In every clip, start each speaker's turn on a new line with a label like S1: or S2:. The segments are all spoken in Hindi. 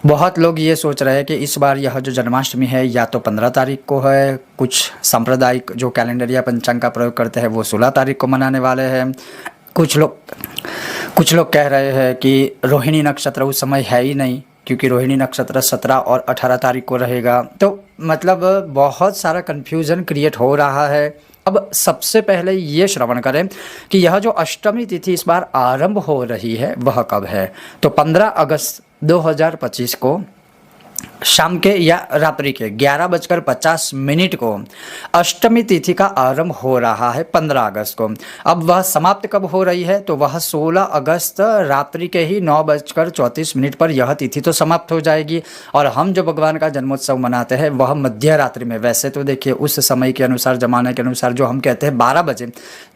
S1: बहुत लोग ये सोच रहे हैं कि इस बार यह जो जन्माष्टमी है या तो 15 तारीख को है, कुछ सांप्रदायिक जो कैलेंडर या पंचांग का प्रयोग करते हैं वो 16 तारीख को मनाने वाले हैं। कुछ लोग कुछ लोग कह रहे हैं कि रोहिणी नक्षत्र उस समय है ही नहीं, क्योंकि रोहिणी नक्षत्र 17 और 18 तारीख को रहेगा। तो मतलब बहुत सारा कन्फ्यूज़न क्रिएट हो रहा है। अब सबसे पहले ये श्रवण करें कि यह जो अष्टमी तिथि इस बार आरंभ हो रही है वह कब है। तो 15 अगस्त 2025 को शाम के या रात्रि के 11:50 को अष्टमी तिथि का आरंभ हो रहा है 15 अगस्त को। अब वह समाप्त कब हो रही है, तो वह 16 अगस्त रात्रि के ही 9:34 पर यह तिथि तो समाप्त हो जाएगी। और हम जो भगवान का जन्मोत्सव मनाते हैं वह मध्य रात्रि में, वैसे तो देखिए उस समय के अनुसार, ज़माने के अनुसार जो हम कहते हैं 12 बजे,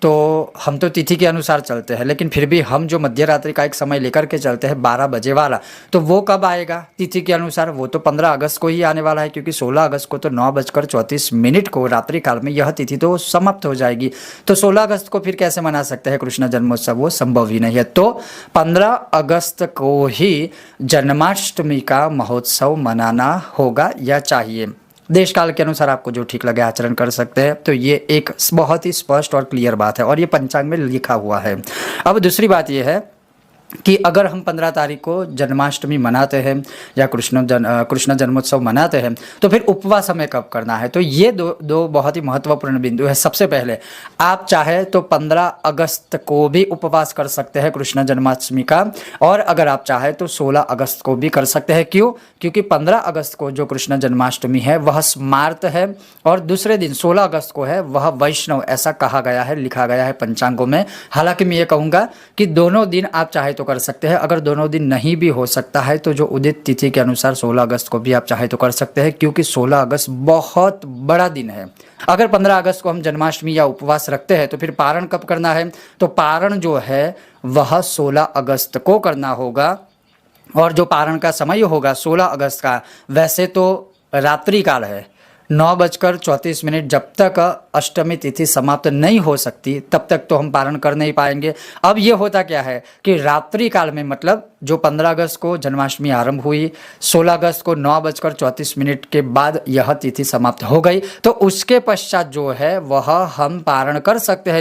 S1: तो हम तो तिथि के अनुसार चलते हैं, लेकिन फिर भी हम जो मध्य रात्रि का एक समय लेकर के चलते हैं 12 बजे वाला, तो वो कब आएगा तिथि के अनुसार, वो तो 15 अगस्त को ही आने वाला है, क्योंकि 16 अगस्त को तो 9:34 को रात्रि काल में यह तिथि तो समाप्त हो जाएगी। तो 16 अगस्त को फिर कैसे मना सकते हैं कृष्ण जन्मोत्सव, वो संभव ही नहीं है। तो 15 अगस्त को ही जन्माष्टमी का महोत्सव मनाना होगा या चाहिए। देश काल के अनुसार आपको जो ठीक लगे आचरण कर सकते हैं। तो ये एक बहुत ही स्पष्ट और क्लियर बात है और ये पंचांग में लिखा हुआ है। अब दूसरी बात ये है कि अगर हम 15 तारीख को जन्माष्टमी मनाते हैं या कृष्ण जन्मोत्सव मनाते हैं, तो फिर उपवास हमें कब करना है। तो ये दो बहुत ही महत्वपूर्ण बिंदु है। सबसे पहले आप चाहे तो 15 अगस्त को भी उपवास कर सकते हैं कृष्ण जन्माष्टमी का, और अगर आप चाहे तो 16 अगस्त को भी कर सकते हैं। क्यों? क्योंकि 15 अगस्त को जो कृष्ण जन्माष्टमी है वह स्मार्त है, और दूसरे दिन 16 अगस्त को है वह वैष्णव, ऐसा कहा गया है, लिखा गया है पंचांगों में। हालांकि मैं ये कहूँगा कि दोनों दिन आप चाहे तो कर सकते हैं। अगर दोनों दिन नहीं भी हो सकता है तो जो उदित तिथि के अनुसार 16 अगस्त को भी आप चाहे तो कर सकते हैं, क्योंकि 16 अगस्त बहुत बड़ा दिन है। अगर 15 अगस्त को हम जन्माष्टमी या उपवास रखते हैं तो फिर पारण कब करना है, तो पारण जो है वह 16 अगस्त को करना होगा। और जो पारण का समय होगा 16 अगस्त का, वैसे तो रात्रि काल है, 9:34 जब तक अष्टमी तिथि समाप्त नहीं हो सकती तब तक तो हम पारण कर नहीं पाएंगे। अब ये होता क्या है कि रात्रि काल में, मतलब जो 15 अगस्त को जन्माष्टमी आरंभ हुई, 16 अगस्त को 9:34 के बाद यह तिथि समाप्त हो गई, तो उसके पश्चात जो है वह हम पारण कर सकते हैं।